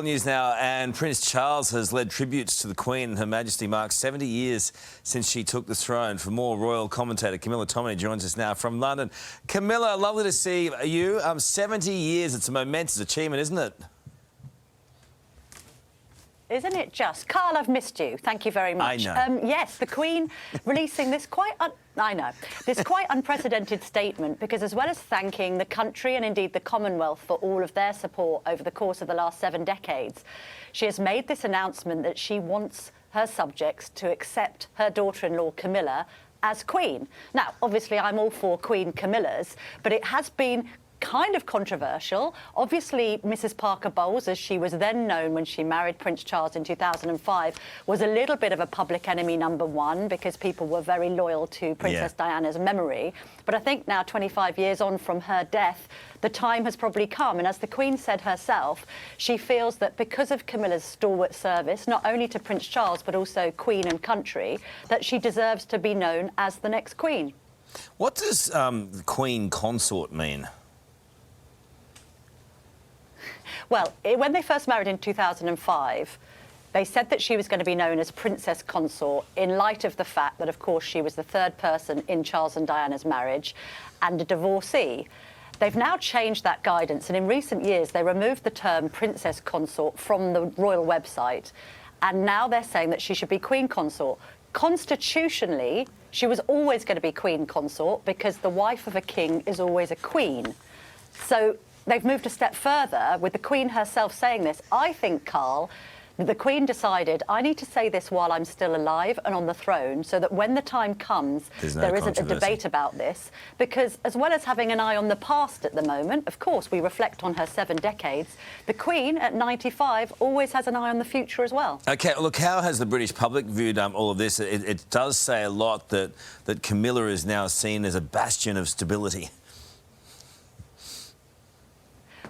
world news now, and Prince Charles has led tributes to the Queen and Her Majesty. Marks 70 years since she took the throne. For more, royal commentator Camilla Tominey joins us now from London. Camilla, lovely to see you. 70 years, it's a momentous achievement, isn't it? Isn't it just? Karl, I've missed you. Thank you very much. I know. Yes, the Queen releasing this quite unprecedented statement, because as well as thanking the country and indeed the Commonwealth for all of their support over the course of the last 7 decades, she has made this announcement that she wants her subjects to accept her daughter-in-law Camilla as Queen. Now, obviously, I'm all for Queen Camillas, but it has been kind of controversial. Obviously, Mrs. Parker Bowles, as she was then known when she married Prince Charles in 2005, was a little bit of a public enemy #1 because people were very loyal to Princess Diana's memory. But I think now, 25 years on from her death, the time has probably come. And as the Queen said herself, she feels that because of Camilla's stalwart service, not only to Prince Charles, but also Queen and country, that she deserves to be known as the next Queen. What does Queen Consort mean? Well, when they first married in 2005, they said that she was going to be known as Princess Consort in light of the fact that, of course, she was the 3rd person in Charles and Diana's marriage and a divorcee. They've now changed that guidance, and in recent years they removed the term Princess Consort from the royal website, and now they're saying that she should be Queen Consort. Constitutionally, she was always going to be Queen Consort because the wife of a king is always a queen. So they've moved a step further with the Queen herself saying this. I think, Karl, the Queen decided, I need to say this while I'm still alive and on the throne, so that when the time comes, there isn't a debate about this. Because as well as having an eye on the past at the moment, of course, we reflect on her 7 decades, the Queen at 95 always has an eye on the future as well. OK, look, how has the British public viewed all of this? It does say a lot that Camilla is now seen as a bastion of stability.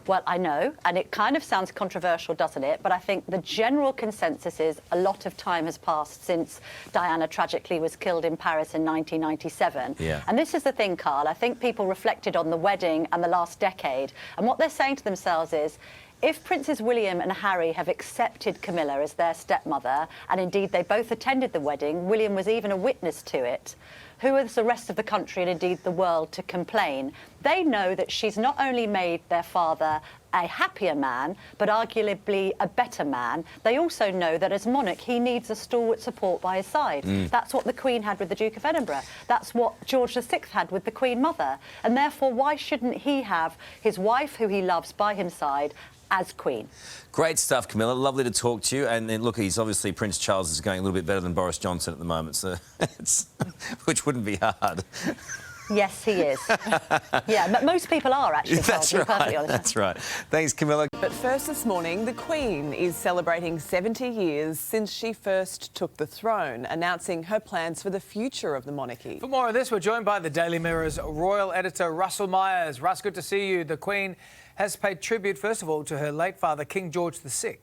Well, I know, and it kind of sounds controversial, doesn't it? But I think the general consensus is a lot of time has passed since Diana tragically was killed in Paris in 1997. Yeah. And this is the thing, Karl. I think people reflected on the wedding and the last decade, and what they're saying to themselves is, if Princes William and Harry have accepted Camilla as their stepmother, and indeed they both attended the wedding, William was even a witness to it, who is the rest of the country and indeed the world to complain? They know that she's not only made their father a happier man, but arguably a better man. They also know that as monarch, he needs a stalwart support by his side. That's what the Queen had with the Duke of Edinburgh. That's what George VI had with the Queen Mother. And therefore, why shouldn't he have his wife, who he loves, by his side as Queen? Great stuff, Camilla. Lovely to talk to you. And then, look, he's obviously, Prince Charles is going a little bit better than Boris Johnson at the moment, so which wouldn't be hard. Yes, he is. Yeah, but most people are, actually. That's right. Perfectly honest. That's right. Thanks, Camilla. But first this morning, the Queen is celebrating 70 years since she first took the throne, announcing her plans for the future of the monarchy. For more of this, we're joined by the Daily Mirror's royal editor, Russell Myers. Russ, good to see you. The Queen has paid tribute, first of all, to her late father, King George VI.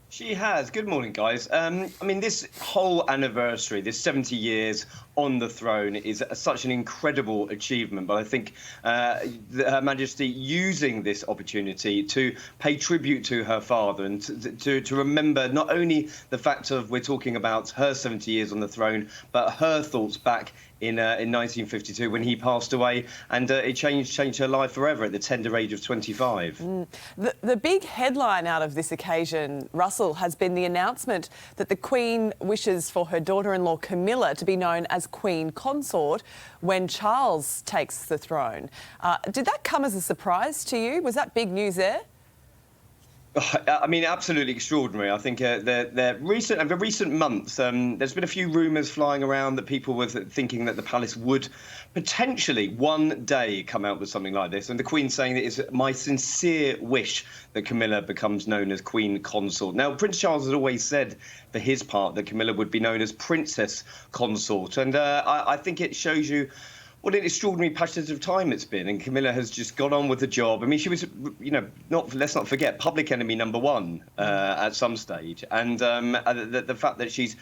She has. Good morning, guys. I mean, this whole anniversary, this 70 years on the throne, is such an incredible achievement. But I think Her Majesty using this opportunity to pay tribute to her father and to remember not only the fact of we're talking about her 70 years on the throne, but her thoughts back in 1952 when he passed away, and it changed her life forever at the tender age of 25. The big headline out of this occasion, Russell, has been the announcement that the Queen wishes for her daughter-in-law Camilla to be known as Queen Consort when Charles takes the throne. Did that come as a surprise to you? Was that big news there? I mean, absolutely extraordinary. I think over recent months, there's been a few rumours flying around that people were thinking that the palace would potentially one day come out with something like this. And the Queen saying that it's my sincere wish that Camilla becomes known as Queen Consort. Now, Prince Charles has always said, for his part, that Camilla would be known as Princess Consort. And I think it shows you what an extraordinary passage of time it's been, and Camilla has just got on with the job. I mean, she was, you know, let's not forget, public enemy #1 at some stage, and the fact that she's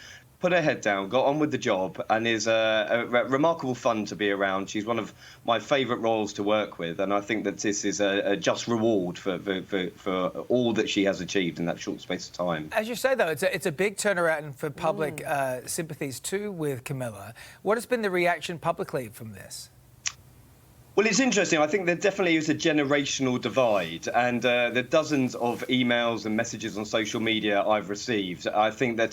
put her head down, got on with the job, and is remarkable fun to be around. She's one of my favourite roles to work with, and I think that this is a just reward for all that she has achieved in that short space of time. As you say, though, it's a big turnaround for public sympathies too with Camilla. What has been the reaction publicly from this? Well, it's interesting. I think there definitely is a generational divide, and the dozens of emails and messages on social media I've received, I think that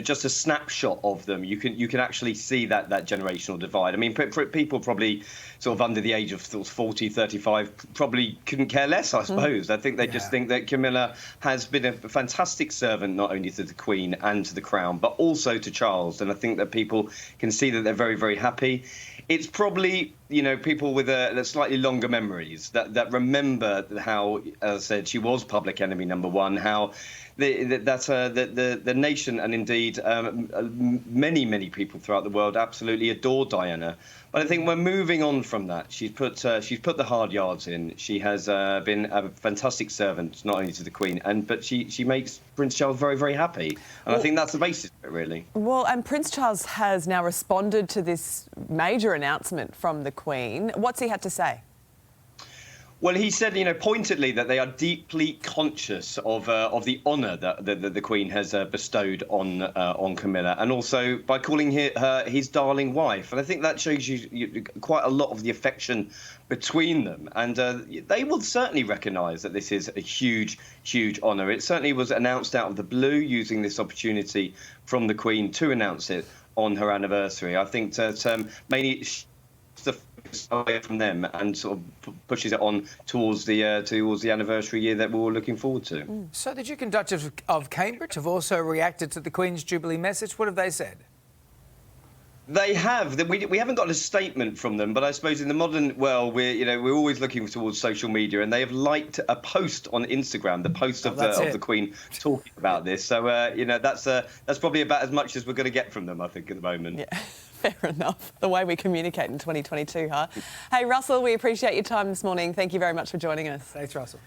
just a snapshot of them, you can actually see that generational divide. I mean, people probably sort of under the age of 40, 35 probably couldn't care less, I suppose. I think they just think that Camilla has been a fantastic servant, not only to the Queen and to the Crown, but also to Charles. And I think that people can see that they're very, very happy. It's probably, people with slightly longer memories that remember how, as I said, she was public enemy number one, how the nation and indeed many people throughout the world absolutely adore Diana. But I think we're moving on from that. She's put the hard yards in. She has been a fantastic servant, not only to the Queen, but she makes Prince Charles very, very happy. And I think that's the basis of it, really. Well, and Prince Charles has now responded to this major announcement from the Queen. What's he had to say? Well, he said, pointedly that they are deeply conscious of the honour that the Queen has bestowed on Camilla, and also by calling her his darling wife. And I think that shows you quite a lot of the affection between them. And they will certainly recognise that this is a huge, huge honour. It certainly was announced out of the blue, using this opportunity from the Queen to announce it on her anniversary. I think that mainly the away from them and sort of pushes it on towards the anniversary year that we're all looking forward to. So the Duke and Duchess of Cambridge have also reacted to the Queen's Jubilee message. What have they said? They have. We haven't got a statement from them, but I suppose in the modern world, we're always looking towards social media, and they have liked a post on Instagram, the post of the Queen talking about this. So that's probably about as much as we're going to get from them, I think, at the moment. Yeah. Fair enough. The way we communicate in 2022, huh? Hey, Russell, we appreciate your time this morning. Thank you very much for joining us. Thanks, Russell.